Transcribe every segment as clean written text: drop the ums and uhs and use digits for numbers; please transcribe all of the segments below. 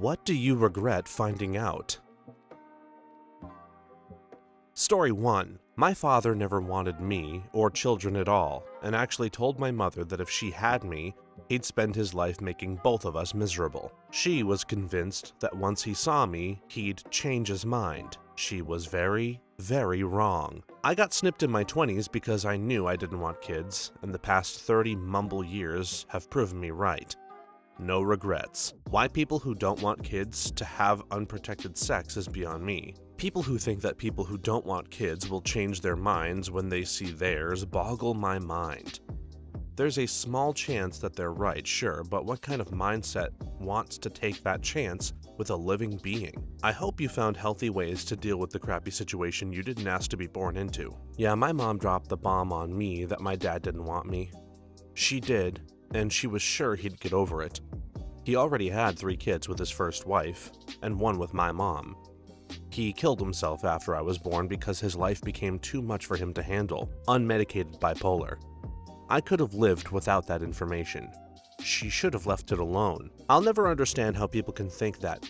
What do you regret finding out? Story 1. My father never wanted me or children at all, and actually told my mother that if she had me, he'd spend his life making both of us miserable. She was convinced that once he saw me, he'd change his mind. She was very, very wrong. I got snipped in my 20s because I knew I didn't want kids, and the past 30 mumble years have proven me right. No regrets. Why people who don't want kids to have unprotected sex is beyond me. People who think that people who don't want kids will change their minds when they see theirs boggle my mind. There's a small chance that they're right, sure, but what kind of mindset wants to take that chance with a living being? I hope you found healthy ways to deal with the crappy situation you didn't ask to be born into. Yeah, my mom dropped the bomb on me that my dad didn't want me. She did, and she was sure he'd get over it. He already had 3 kids with his first wife, and 1 with my mom. He killed himself after I was born because his life became too much for him to handle, unmedicated bipolar. I could have lived without that information. She should have left it alone. I'll never understand how people can think that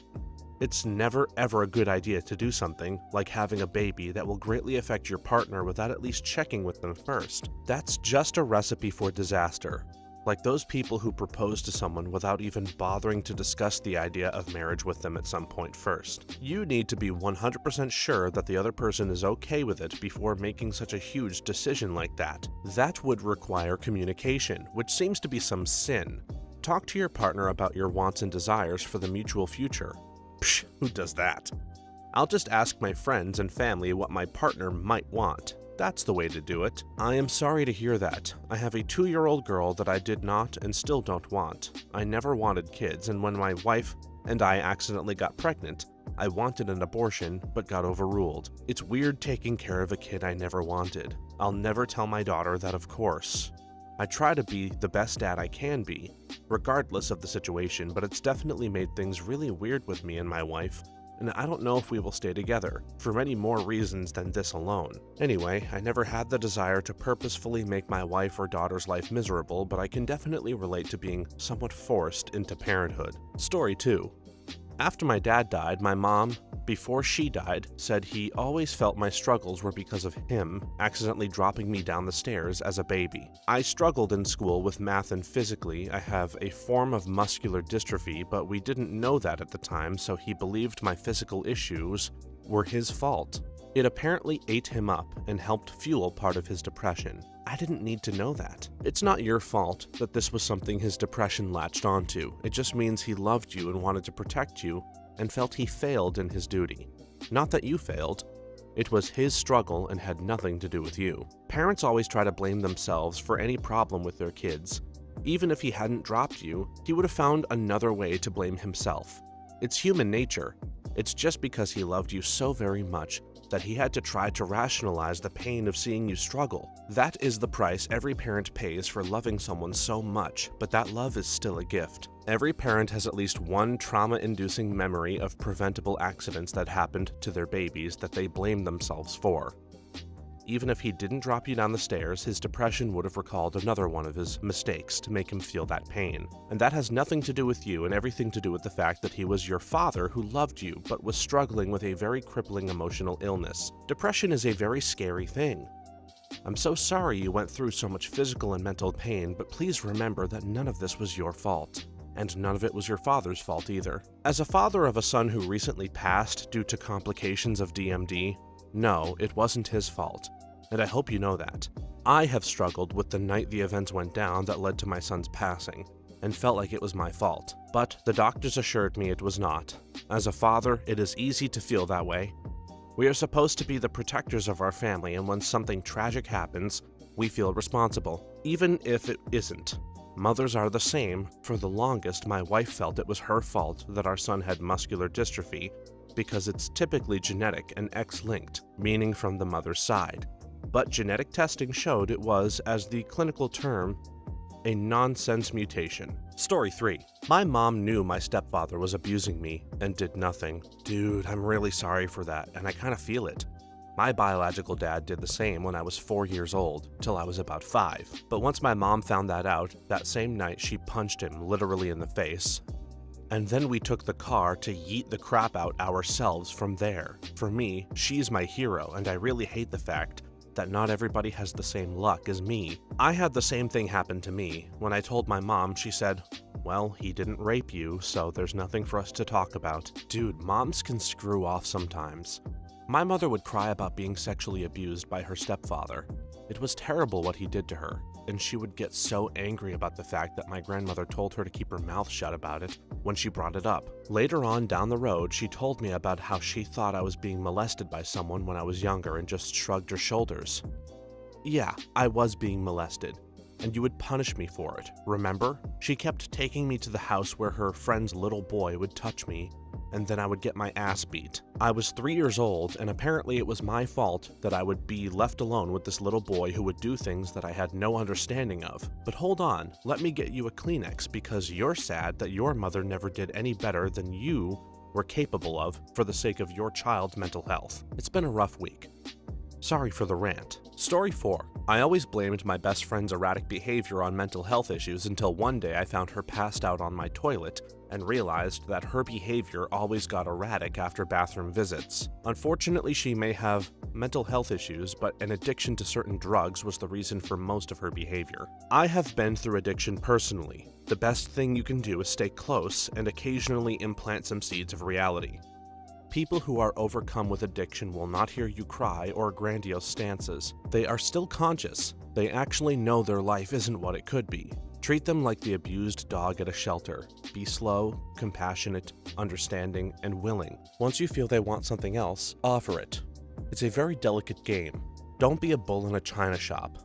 it's never ever a good idea to do something like having a baby that will greatly affect your partner without at least checking with them first. That's just a recipe for disaster. Like those people who propose to someone without even bothering to discuss the idea of marriage with them at some point first. You need to be 100% sure that the other person is okay with it before making such a huge decision like that. That would require communication, which seems to be some sin. Talk to your partner about your wants and desires for the mutual future. Psh, who does that? I'll just ask my friends and family what my partner might want. That's the way to do it. I am sorry to hear that. I have a 2-year-old girl that I did not and still don't want. I never wanted kids, and when my wife and I accidentally got pregnant, I wanted an abortion but got overruled. It's weird taking care of a kid I never wanted. I'll never tell my daughter that, of course. I try to be the best dad I can be, regardless of the situation, but it's definitely made things really weird with me and my wife, and I don't know if we will stay together, for many more reasons than this alone. Anyway, I never had the desire to purposefully make my wife or daughter's life miserable, but I can definitely relate to being somewhat forced into parenthood. Story 2. After my dad died, my mom, before she died, said he always felt my struggles were because of him accidentally dropping me down the stairs as a baby. I struggled in school with math and physically. I have a form of muscular dystrophy, but we didn't know that at the time, so he believed my physical issues were his fault. It apparently ate him up and helped fuel part of his depression. I didn't need to know that. It's not your fault that this was something his depression latched onto. It just means he loved you and wanted to protect you and felt he failed in his duty. Not that you failed. It was his struggle and had nothing to do with you. Parents always try to blame themselves for any problem with their kids. Even if he hadn't dropped you, he would have found another way to blame himself. It's human nature. It's just because he loved you so very much that he had to try to rationalize the pain of seeing you struggle. That is the price every parent pays for loving someone so much, but that love is still a gift. Every parent has at least one trauma-inducing memory of preventable accidents that happened to their babies that they blame themselves for. Even if he didn't drop you down the stairs, his depression would have recalled another one of his mistakes to make him feel that pain. And that has nothing to do with you and everything to do with the fact that he was your father who loved you but was struggling with a very crippling emotional illness. Depression is a very scary thing. I'm so sorry you went through so much physical and mental pain, but please remember that none of this was your fault. And none of it was your father's fault either. As a father of a son who recently passed due to complications of DMD, no, it wasn't his fault. And I hope you know that. I have struggled with the night the events went down that led to my son's passing, and felt like it was my fault. But the doctors assured me it was not. As a father, it is easy to feel that way. We are supposed to be the protectors of our family, and when something tragic happens, we feel responsible, even if it isn't. Mothers are the same. For the longest, my wife felt it was her fault that our son had muscular dystrophy, because it's typically genetic and X-linked, meaning from the mother's side. But genetic testing showed it was, as the clinical term, a nonsense mutation. Story 3. My mom knew my stepfather was abusing me and did nothing. Dude, I'm really sorry for that, and I kind of feel it. My biological dad did the same when I was 4 years old, till I was about 5. But once my mom found that out, that same night she punched him literally in the face. And then we took the car to yeet the crap out ourselves from there. For me, she's my hero, and I really hate the fact that not everybody has the same luck as me. I had the same thing happen to me. When I told my mom, she said, "Well, he didn't rape you, so there's nothing for us to talk about." Dude, moms can screw off sometimes. My mother would cry about being sexually abused by her stepfather. It was terrible what he did to her, and she would get so angry about the fact that my grandmother told her to keep her mouth shut about it when she brought it up. Later on down the road, she told me about how she thought I was being molested by someone when I was younger and just shrugged her shoulders. Yeah, I was being molested, and you would punish me for it, remember? She kept taking me to the house where her friend's little boy would touch me, and then I would get my ass beat. I was 3 years old, and apparently it was my fault that I would be left alone with this little boy who would do things that I had no understanding of. But hold on, let me get you a Kleenex, because you're sad that your mother never did any better than you were capable of for the sake of your child's mental health. It's been a rough week. Sorry for the rant. Story 4. I always blamed my best friend's erratic behavior on mental health issues until one day I found her passed out on my toilet and realized that her behavior always got erratic after bathroom visits. Unfortunately, she may have mental health issues, but an addiction to certain drugs was the reason for most of her behavior. I have been through addiction personally. The best thing you can do is stay close and occasionally implant some seeds of reality. People who are overcome with addiction will not hear you cry or grandiose stances. They are still conscious. They actually know their life isn't what it could be. Treat them like the abused dog at a shelter. Be slow, compassionate, understanding, and willing. Once you feel they want something else, offer it. It's a very delicate game. Don't be a bull in a china shop.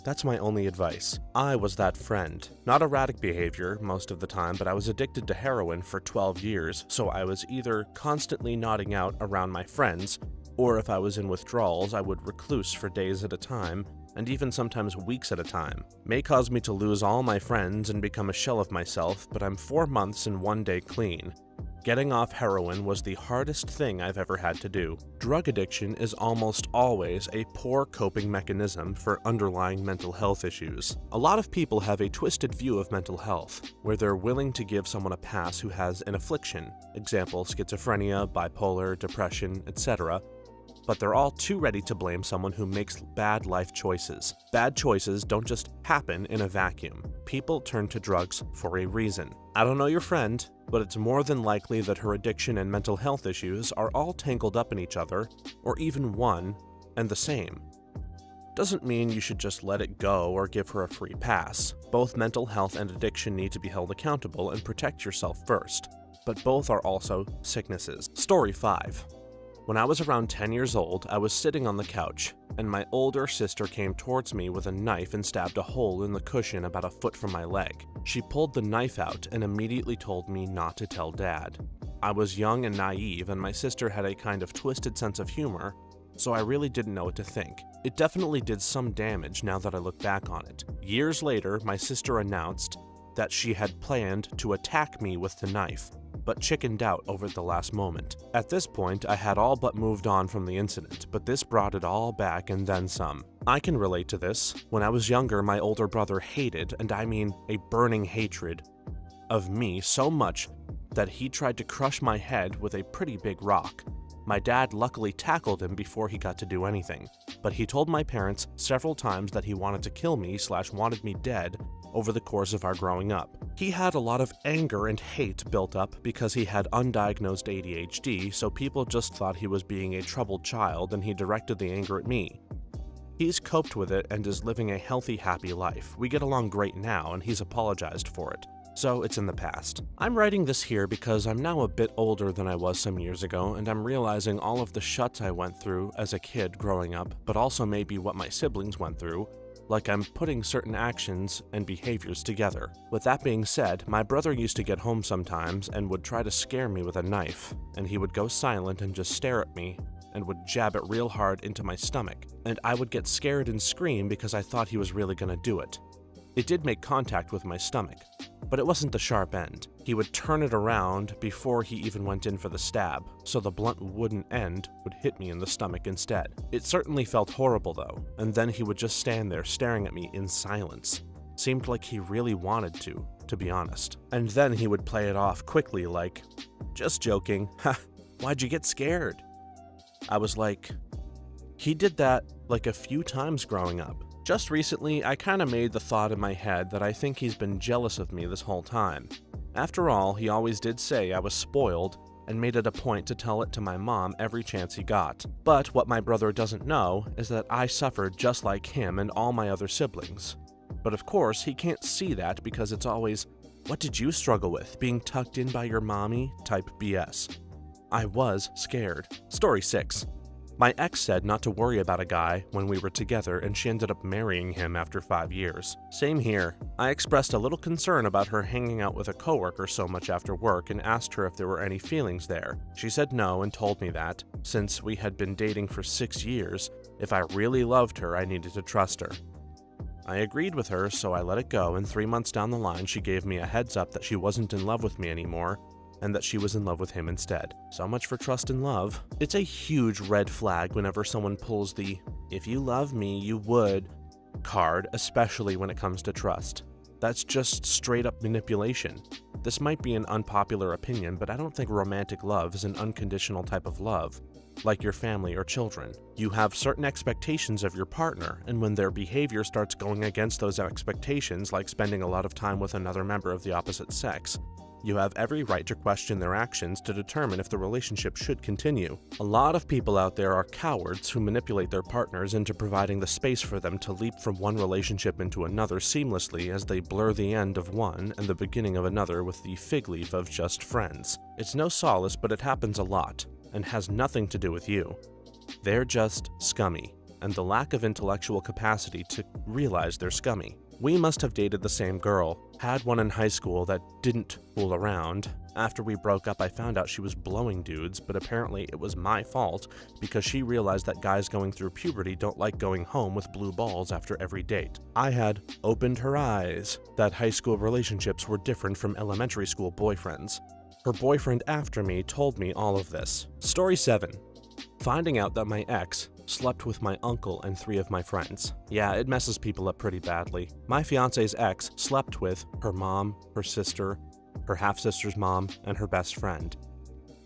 That's my only advice. I was that friend. Not erratic behavior most of the time, but I was addicted to heroin for 12 years, so I was either constantly nodding out around my friends, or if I was in withdrawals, I would recluse for days at a time, and even sometimes weeks at a time. May cause me to lose all my friends and become a shell of myself, but I'm 4 months and 1 day clean. Getting off heroin was the hardest thing I've ever had to do. Drug addiction is almost always a poor coping mechanism for underlying mental health issues. A lot of people have a twisted view of mental health, where they're willing to give someone a pass who has an affliction, example schizophrenia, bipolar, depression, etc., but they're all too ready to blame someone who makes bad life choices. Bad choices don't just happen in a vacuum. People turn to drugs for a reason. I don't know your friend, but it's more than likely that her addiction and mental health issues are all tangled up in each other, or even one and the same. Doesn't mean you should just let it go or give her a free pass. Both mental health and addiction need to be held accountable and protect yourself first, but both are also sicknesses. Story 5. When I was around 10 years old, I was sitting on the couch, and my older sister came towards me with a knife and stabbed a hole in the cushion about a foot from my leg. She pulled the knife out and immediately told me not to tell Dad. I was young and naive, and my sister had a kind of twisted sense of humor, so I really didn't know what to think. It definitely did some damage now that I look back on it. Years later, my sister announced that she had planned to attack me with the knife, but chickened out over the last moment. At this point, I had all but moved on from the incident, but this brought it all back and then some. I can relate to this. When I was younger, my older brother hated, and I mean a burning hatred, of me so much that he tried to crush my head with a pretty big rock. My dad luckily tackled him before he got to do anything, but he told my parents several times that he wanted to kill me / wanted me dead over the course of our growing up. He had a lot of anger and hate built up because he had undiagnosed ADHD, so people just thought he was being a troubled child and he directed the anger at me. He's coped with it and is living a healthy, happy life. We get along great now and he's apologized for it. So it's in the past. I'm writing this here because I'm now a bit older than I was some years ago, and I'm realizing all of the shuts I went through as a kid growing up, but also maybe what my siblings went through, like I'm putting certain actions and behaviors together. With that being said, my brother used to get home sometimes and would try to scare me with a knife, and he would go silent and just stare at me and would jab it real hard into my stomach, and I would get scared and scream because I thought he was really gonna do it. It did make contact with my stomach, but it wasn't the sharp end. He would turn it around before he even went in for the stab, so the blunt wooden end would hit me in the stomach instead. It certainly felt horrible though, and then he would just stand there staring at me in silence. Seemed like he really wanted to. to be honest. And then he would play it off quickly like, "Just joking, ha, why'd you get scared?" I was like, he did that like a few times growing up. Just recently, I kinda made the thought in my head that I think he's been jealous of me this whole time. After all, he always did say I was spoiled and made it a point to tell it to my mom every chance he got. But what my brother doesn't know is that I suffered just like him and all my other siblings. But of course, he can't see that because it's always, "What did you struggle with, being tucked in by your mommy?" type BS. I was scared. Story 6. My ex said not to worry about a guy when we were together, and she ended up marrying him after 5 years. Same here. I expressed a little concern about her hanging out with a coworker so much after work and asked her if there were any feelings there. She said no and told me that, since we had been dating for 6 years, if I really loved her, I needed to trust her. I agreed with her, so I let it go, and 3 months down the line she gave me a heads up that she wasn't in love with me anymore, and that she was in love with him instead. So much for trust and love. It's a huge red flag whenever someone pulls the "if you love me, you would" card, especially when it comes to trust. That's just straight up manipulation. This might be an unpopular opinion, but I don't think romantic love is an unconditional type of love, like your family or children. You have certain expectations of your partner, and when their behavior starts going against those expectations, like spending a lot of time with another member of the opposite sex, you have every right to question their actions to determine if the relationship should continue. A lot of people out there are cowards who manipulate their partners into providing the space for them to leap from one relationship into another seamlessly as they blur the end of one and the beginning of another with the fig leaf of just friends. It's no solace, but it happens a lot, and has nothing to do with you. They're just scummy, and the lack of intellectual capacity to realize they're scummy. We must have dated the same girl, had one in high school that didn't fool around. After we broke up, I found out she was blowing dudes, but apparently it was my fault because she realized that guys going through puberty don't like going home with blue balls after every date. I had opened her eyes that high school relationships were different from elementary school boyfriends. Her boyfriend after me told me all of this. Story 7. Finding out that my ex slept with my uncle and 3 of my friends. Yeah, it messes people up pretty badly. My fiance's ex slept with her mom, her sister, her half-sister's mom, and her best friend.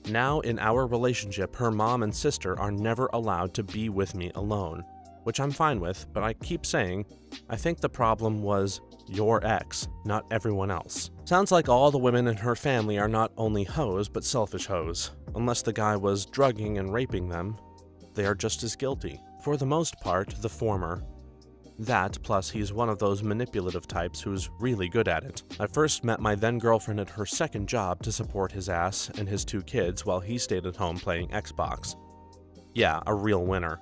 Now, in our relationship, her mom and sister are never allowed to be with me alone, which I'm fine with, but I keep saying, I think the problem was your ex, not everyone else. Sounds like all the women in her family are not only hoes, but selfish hoes. Unless the guy was drugging and raping them, they are just as guilty. For the most part, the former. That, plus he's one of those manipulative types who's really good at it. I first met my then-girlfriend at her second job to support his ass and his 2 kids while he stayed at home playing Xbox. Yeah, a real winner.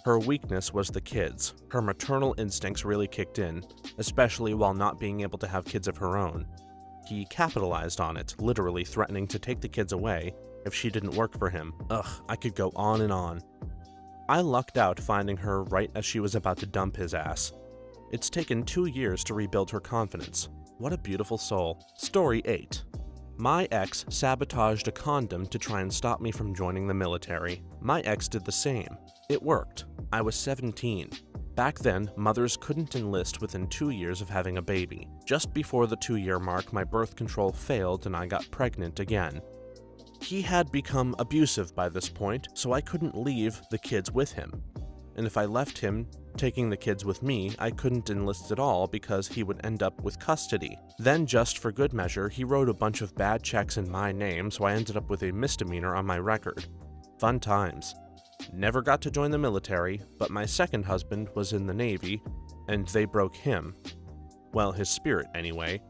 Her weakness was the kids. Her maternal instincts really kicked in, especially while not being able to have kids of her own. He capitalized on it, literally threatening to take the kids away if she didn't work for him. Ugh, I could go on and on. I lucked out finding her right as she was about to dump his ass. It's taken 2 years to rebuild her confidence. What a beautiful soul. Story 8. My ex sabotaged a condom to try and stop me from joining the military. My ex did the same. It worked. I was 17. Back then, mothers couldn't enlist within 2 years of having a baby. Just before the 2-year mark, my birth control failed and I got pregnant again. He had become abusive by this point, so I couldn't leave the kids with him. And if I left him taking the kids with me, I couldn't enlist at all because he would end up with custody. Then, just for good measure, he wrote a bunch of bad checks in my name, so I ended up with a misdemeanor on my record. Fun times. Never got to join the military, but my second husband was in the Navy, and they broke him. Well, his spirit anyway.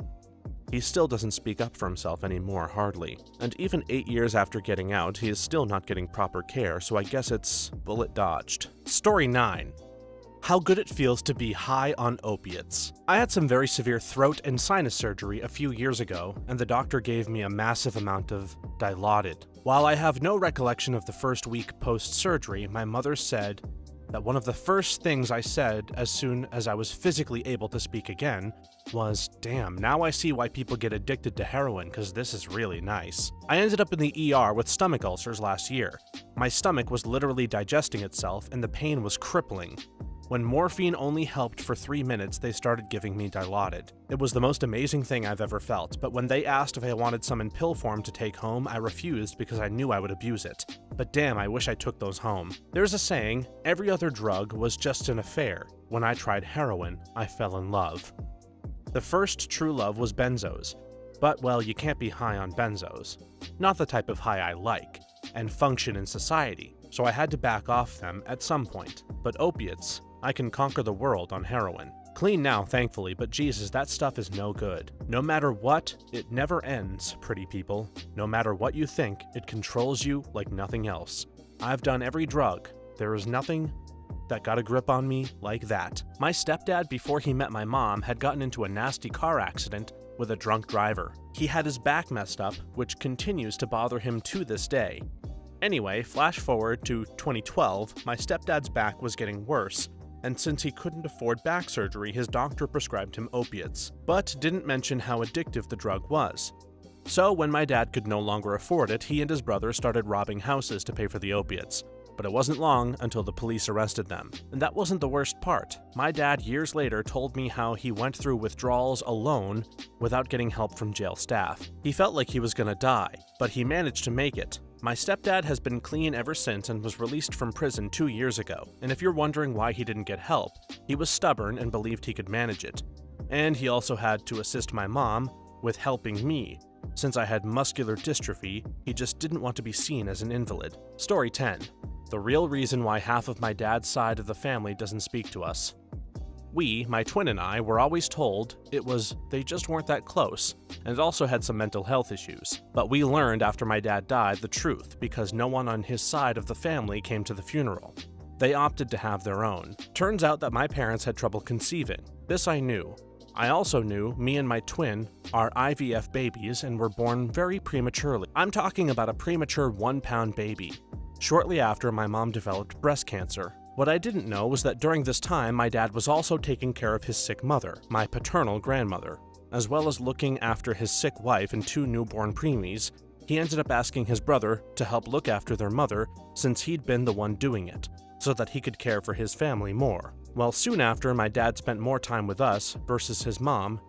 He still doesn't speak up for himself anymore, hardly. And even 8 years after getting out, he is still not getting proper care, so I guess it's bullet dodged. Story 9. How good it feels to be high on opiates. I had some very severe throat and sinus surgery a few years ago, and the doctor gave me a massive amount of Dilaudid. While I have no recollection of the first week post-surgery, my mother said that one of the first things I said as soon as I was physically able to speak again was, "Damn, now I see why people get addicted to heroin, cause this is really nice." I ended up in the ER with stomach ulcers last year. My stomach was literally digesting itself and the pain was crippling. When morphine only helped for 3 minutes, they started giving me Dilaudid. It was the most amazing thing I've ever felt, but when they asked if I wanted some in pill form to take home, I refused because I knew I would abuse it. But damn, I wish I took those home. There's a saying, every other drug was just an affair. When I tried heroin, I fell in love. The first true love was benzos. But, well, you can't be high on benzos. Not the type of high I like, and function in society, so I had to back off them at some point. But opiates, I can conquer the world on heroin. Clean now, thankfully, but Jesus, that stuff is no good. No matter what, it never ends, pretty people. No matter what you think, it controls you like nothing else. I've done every drug. There is nothing that got a grip on me like that. My stepdad, before he met my mom, had gotten into a nasty car accident with a drunk driver. He had his back messed up, which continues to bother him to this day. Anyway, flash forward to 2012, my stepdad's back was getting worse, and since he couldn't afford back surgery, his doctor prescribed him opiates, but didn't mention how addictive the drug was. So when my dad could no longer afford it, he and his brother started robbing houses to pay for the opiates. But it wasn't long until the police arrested them. And that wasn't the worst part. My dad years later told me how he went through withdrawals alone without getting help from jail staff. He felt like he was gonna die, but he managed to make it. My stepdad has been clean ever since and was released from prison 2 years ago. And if you're wondering why he didn't get help, he was stubborn and believed he could manage it. And he also had to assist my mom with helping me. Since I had muscular dystrophy, he just didn't want to be seen as an invalid. Story 10. The real reason why half of my dad's side of the family doesn't speak to us. We, my twin and I, were always told it was they just weren't that close, and also had some mental health issues. But we learned after my dad died the truth because no one on his side of the family came to the funeral. They opted to have their own. Turns out that my parents had trouble conceiving. This I knew. I also knew me and my twin are IVF babies and were born very prematurely. I'm talking about a premature 1-pound baby. Shortly after, my mom developed breast cancer. What I didn't know was that during this time, my dad was also taking care of his sick mother, my paternal grandmother. As well as looking after his sick wife and 2 newborn preemies, he ended up asking his brother to help look after their mother since he'd been the one doing it, so that he could care for his family more. Well, soon after, my dad spent more time with us versus his mom.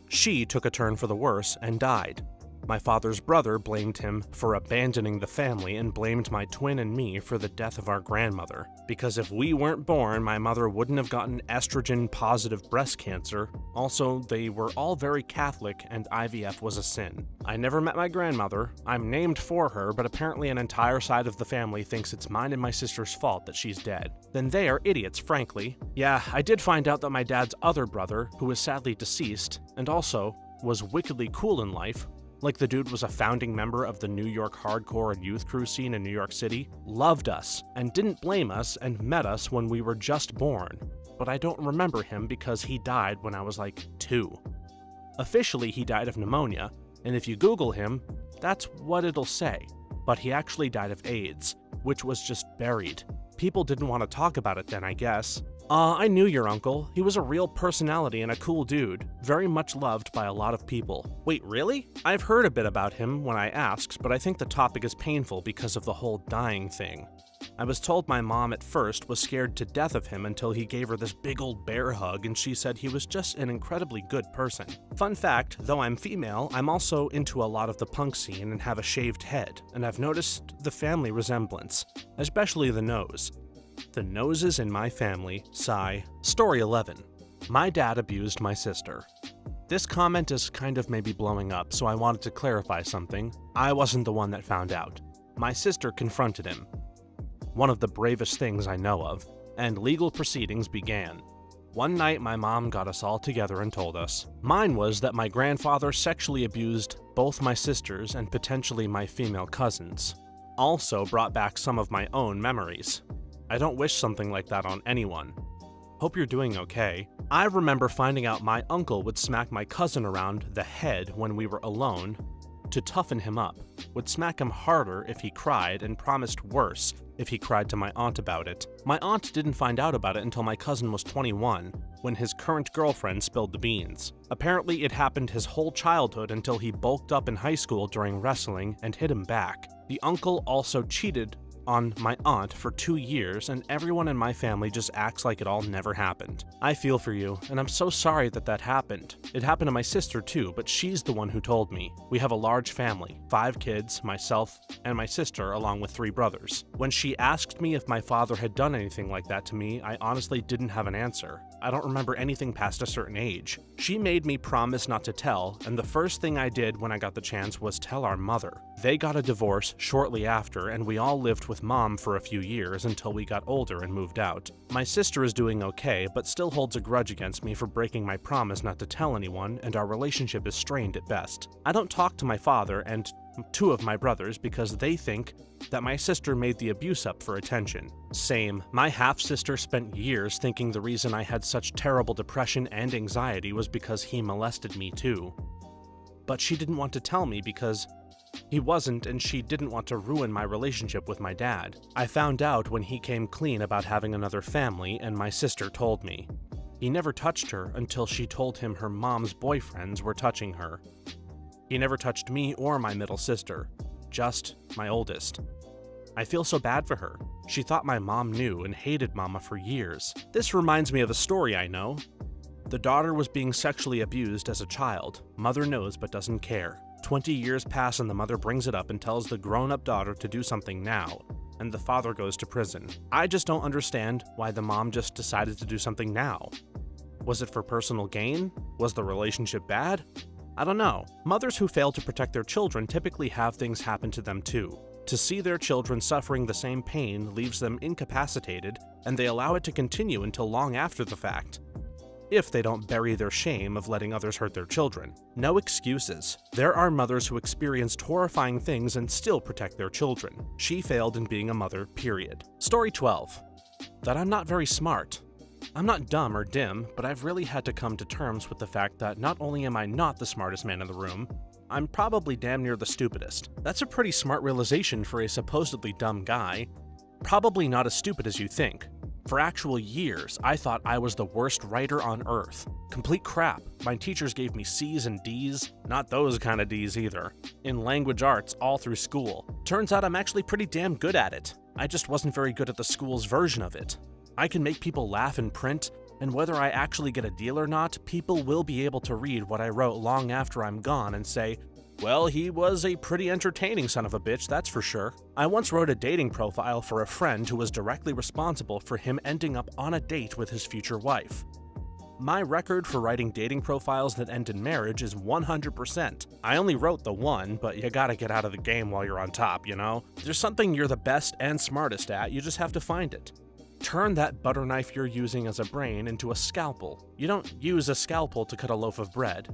She took a turn for the worse and died. My father's brother blamed him for abandoning the family and blamed my twin and me for the death of our grandmother. Because if we weren't born, my mother wouldn't have gotten estrogen-positive breast cancer. Also, they were all very Catholic and IVF was a sin. I never met my grandmother. I'm named for her, but apparently an entire side of the family thinks it's mine and my sister's fault that she's dead. Then they are idiots, frankly. Yeah, I did find out that my dad's other brother, who is sadly deceased, and also was wickedly cool in life, like the dude was a founding member of the New York hardcore and youth crew scene in New York City, loved us, and didn't blame us and met us when we were just born. But I don't remember him because he died when I was like 2. Officially, he died of pneumonia, and if you Google him, that's what it'll say. But he actually died of AIDS, which was just buried. People didn't want to talk about it then, I guess. I knew your uncle. He was a real personality and a cool dude, very much loved by a lot of people. Wait, really? I've heard a bit about him when I asked, but I think the topic is painful because of the whole dying thing. I was told my mom at first was scared to death of him until he gave her this big old bear hug and she said he was just an incredibly good person. Fun fact, though I'm female, I'm also into a lot of the punk scene and have a shaved head, and I've noticed the family resemblance, especially the nose. The noses in my family, sigh. Story 11. My dad abused my sister. This comment is kind of maybe blowing up, so I wanted to clarify something. I wasn't the one that found out. My sister confronted him. One of the bravest things I know of, and legal proceedings began. One night my mom got us all together and told us. Mine was that my grandfather sexually abused both my sisters and potentially my female cousins. Also brought back some of my own memories. I don't wish something like that on anyone. Hope you're doing okay. I remember finding out my uncle would smack my cousin around the head when we were alone to toughen him up, would smack him harder if he cried and promised worse if he cried to my aunt about it. My aunt didn't find out about it until my cousin was 21, when his current girlfriend spilled the beans. Apparently it happened his whole childhood until he bulked up in high school during wrestling and hit him back. The uncle also cheated on my aunt for 2 years, and everyone in my family just acts like it all never happened. I feel for you, and I'm so sorry that that happened. It happened to my sister too, but she's the one who told me. We have a large family, 5 kids, myself, and my sister, along with 3 brothers. When she asked me if my father had done anything like that to me, I honestly didn't have an answer. I don't remember anything past a certain age. She made me promise not to tell, and the first thing I did when I got the chance was tell our mother. They got a divorce shortly after, and we all lived with Mom for a few years until we got older and moved out. My sister is doing okay, but still holds a grudge against me for breaking my promise not to tell anyone, and our relationship is strained at best. I don't talk to my father and 2 of my brothers because they think that my sister made the abuse up for attention. Same, my half-sister spent years thinking the reason I had such terrible depression and anxiety was because he molested me too. But she didn't want to tell me because he wasn't, and she didn't want to ruin my relationship with my dad. I found out when he came clean about having another family, and my sister told me. He never touched her until she told him her mom's boyfriends were touching her. He never touched me or my middle sister, just my oldest. I feel so bad for her. She thought my mom knew and hated Mama for years. This reminds me of a story I know. The daughter was being sexually abused as a child. Mother knows but doesn't care. 20 years pass and the mother brings it up and tells the grown-up daughter to do something now, and the father goes to prison. I just don't understand why the mom just decided to do something now. Was it for personal gain? Was the relationship bad? I don't know. Mothers who fail to protect their children typically have things happen to them too. To see their children suffering the same pain leaves them incapacitated, and they allow it to continue until long after the fact. If they don't bury their shame of letting others hurt their children. No excuses. There are mothers who experienced horrifying things and still protect their children. She failed in being a mother, period. Story 12. That I'm not very smart. I'm not dumb or dim, but I've really had to come to terms with the fact that not only am I not the smartest man in the room, I'm probably damn near the stupidest. That's a pretty smart realization for a supposedly dumb guy. Probably not as stupid as you think. For actual years, I thought I was the worst writer on earth. Complete crap. My teachers gave me C's and D's, not those kind of D's either, in language arts all through school. Turns out I'm actually pretty damn good at it. I just wasn't very good at the school's version of it. I can make people laugh in print, and whether I actually get a deal or not, people will be able to read what I wrote long after I'm gone and say, well, he was a pretty entertaining son of a bitch, that's for sure. I once wrote a dating profile for a friend who was directly responsible for him ending up on a date with his future wife. My record for writing dating profiles that end in marriage is 100%. I only wrote the one, but you gotta get out of the game while you're on top, you know? There's something you're the best and smartest at, you just have to find it. Turn that butter knife you're using as a brain into a scalpel. You don't use a scalpel to cut a loaf of bread.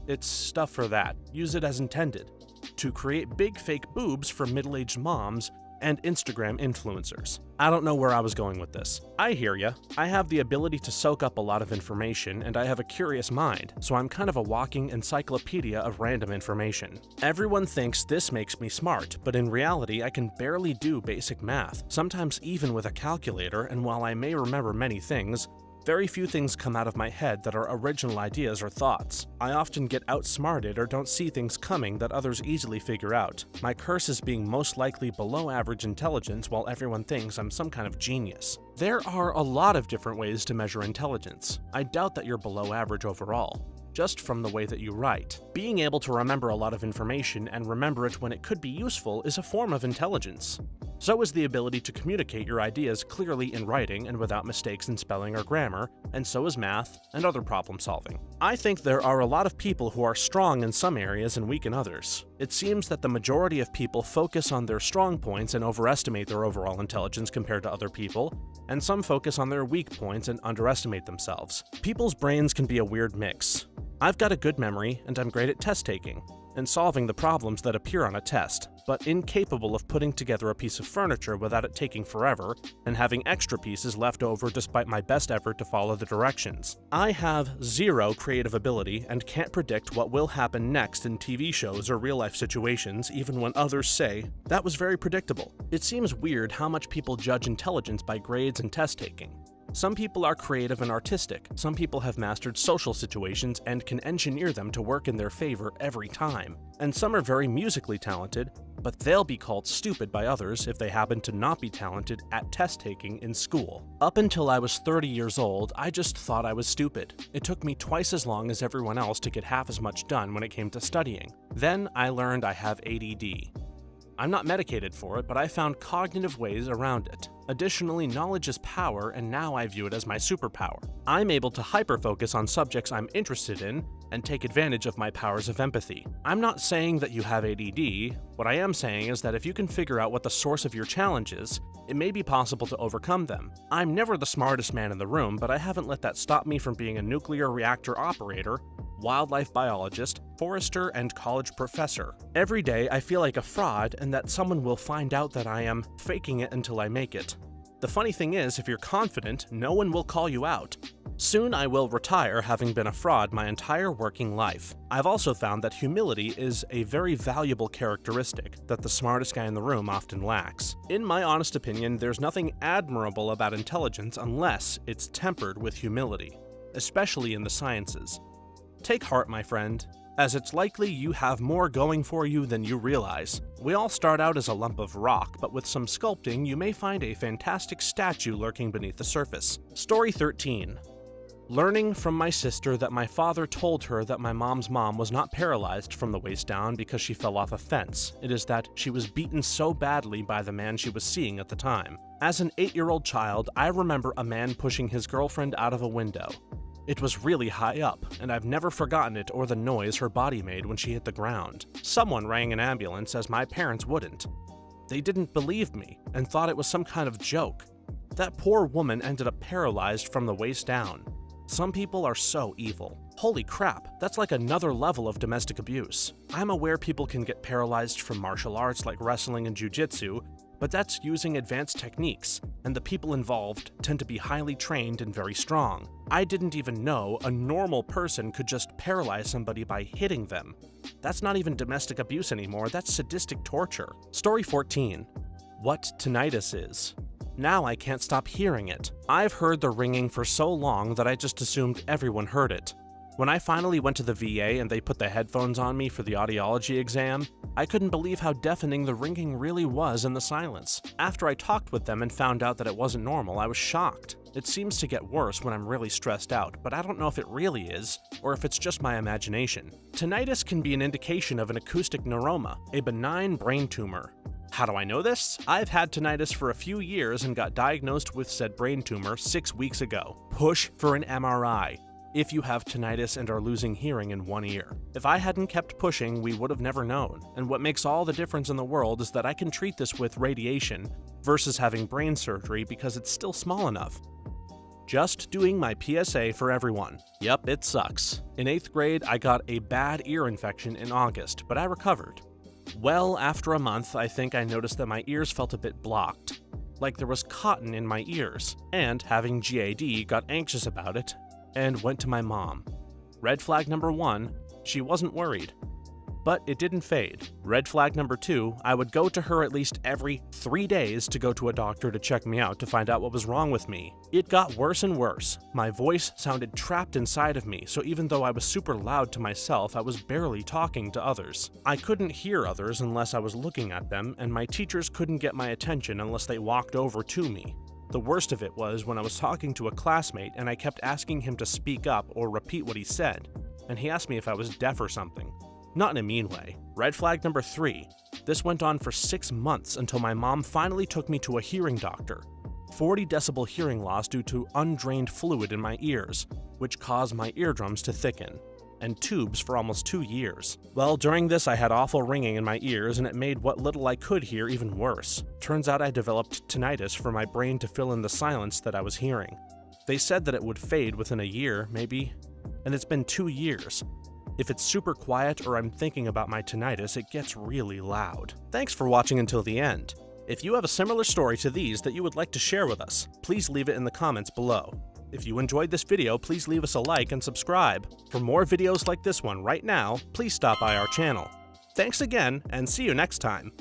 It's stuff for that. Use it as intended. To create big fake boobs for middle-aged moms and Instagram influencers. I don't know where I was going with this. I hear ya. I have the ability to soak up a lot of information, and I have a curious mind, so I'm kind of a walking encyclopedia of random information. Everyone thinks this makes me smart, but in reality I can barely do basic math, sometimes even with a calculator, and while I may remember many things, very few things come out of my head that are original ideas or thoughts. I often get outsmarted or don't see things coming that others easily figure out. My curse is being most likely below average intelligence while everyone thinks I'm some kind of genius. There are a lot of different ways to measure intelligence. I doubt that you're below average overall, just from the way that you write. Being able to remember a lot of information and remember it when it could be useful is a form of intelligence. So is the ability to communicate your ideas clearly in writing and without mistakes in spelling or grammar, and so is math and other problem solving. I think there are a lot of people who are strong in some areas and weak in others. It seems that the majority of people focus on their strong points and overestimate their overall intelligence compared to other people, and some focus on their weak points and underestimate themselves. People's brains can be a weird mix. I've got a good memory, and I'm great at test taking and solving the problems that appear on a test, but incapable of putting together a piece of furniture without it taking forever and having extra pieces left over despite my best effort to follow the directions. I have zero creative ability and can't predict what will happen next in TV shows or real-life situations, even when others say, that was very predictable. It seems weird how much people judge intelligence by grades and test taking. Some people are creative and artistic, some people have mastered social situations and can engineer them to work in their favor every time, and some are very musically talented, but they'll be called stupid by others if they happen to not be talented at test-taking in school. Up until I was 30 years old, I just thought I was stupid. It took me twice as long as everyone else to get half as much done when it came to studying. Then I learned I have ADD. I'm not medicated for it, but I found cognitive ways around it. Additionally, knowledge is power, and now I view it as my superpower. I'm able to hyper-focus on subjects I'm interested in and take advantage of my powers of empathy. I'm not saying that you have ADD. What I am saying is that if you can figure out what the source of your challenge is, it may be possible to overcome them. I'm never the smartest man in the room, but I haven't let that stop me from being a nuclear reactor operator, wildlife biologist, forester, and college professor. Every day I feel like a fraud and that someone will find out that I am faking it until I make it. The funny thing is, if you're confident, no one will call you out. Soon I will retire having been a fraud my entire working life. I've also found that humility is a very valuable characteristic that the smartest guy in the room often lacks. In my honest opinion, there's nothing admirable about intelligence unless it's tempered with humility, especially in the sciences. Take heart, my friend, as it's likely you have more going for you than you realize. We all start out as a lump of rock, but with some sculpting, you may find a fantastic statue lurking beneath the surface. Story 13. Learning from my sister that my father told her that my mom's mom was not paralyzed from the waist down because she fell off a fence. It is that she was beaten so badly by the man she was seeing at the time. As an 8-year-old child, I remember a man pushing his girlfriend out of a window. It was really high up, and I've never forgotten it or the noise her body made when she hit the ground. Someone rang an ambulance as my parents wouldn't. They didn't believe me and thought it was some kind of joke. That poor woman ended up paralyzed from the waist down. Some people are so evil. Holy crap, that's like another level of domestic abuse. I'm aware people can get paralyzed from martial arts like wrestling and jiu-jitsu, but that's using advanced techniques, and the people involved tend to be highly trained and very strong. I didn't even know a normal person could just paralyze somebody by hitting them. That's not even domestic abuse anymore, that's sadistic torture. Story 14. What tinnitus is. Now I can't stop hearing it. I've heard the ringing for so long that I just assumed everyone heard it. When I finally went to the VA and they put the headphones on me for the audiology exam, I couldn't believe how deafening the ringing really was in the silence. After I talked with them and found out that it wasn't normal, I was shocked. It seems to get worse when I'm really stressed out, but I don't know if it really is, or if it's just my imagination. Tinnitus can be an indication of an acoustic neuroma, a benign brain tumor. How do I know this? I've had tinnitus for a few years and got diagnosed with said brain tumor 6 weeks ago. Push for an MRI if you have tinnitus and are losing hearing in one ear. If I hadn't kept pushing, we would have never known. And what makes all the difference in the world is that I can treat this with radiation versus having brain surgery because it's still small enough. Just doing my PSA for everyone. Yep, it sucks. In 8th grade, I got a bad ear infection in August, but I recovered. Well, after a month, I think I noticed that my ears felt a bit blocked, like there was cotton in my ears, and having GAD, got anxious about it and went to my mom. Red flag number 1, she wasn't worried. But it didn't fade. Red flag number 2, I would go to her at least every 3 days to go to a doctor to check me out to find out what was wrong with me. It got worse and worse. My voice sounded trapped inside of me, so even though I was super loud to myself, I was barely talking to others. I couldn't hear others unless I was looking at them, and my teachers couldn't get my attention unless they walked over to me. The worst of it was when I was talking to a classmate and I kept asking him to speak up or repeat what he said, and he asked me if I was deaf or something. Not in a mean way. Red flag number 3. This went on for 6 months until my mom finally took me to a hearing doctor. 40 decibel hearing loss due to undrained fluid in my ears, which caused my eardrums to thicken, and tubes for almost 2 years. Well, during this I had awful ringing in my ears and it made what little I could hear even worse. Turns out I developed tinnitus for my brain to fill in the silence that I was hearing. They said that it would fade within a year, maybe, and it's been 2 years. If it's super quiet or I'm thinking about my tinnitus, it gets really loud. Thanks for watching until the end. If you have a similar story to these that you would like to share with us, please leave it in the comments below. If you enjoyed this video, please leave us a like and subscribe. For more videos like this one right now, please stop by our channel. Thanks again, and see you next time.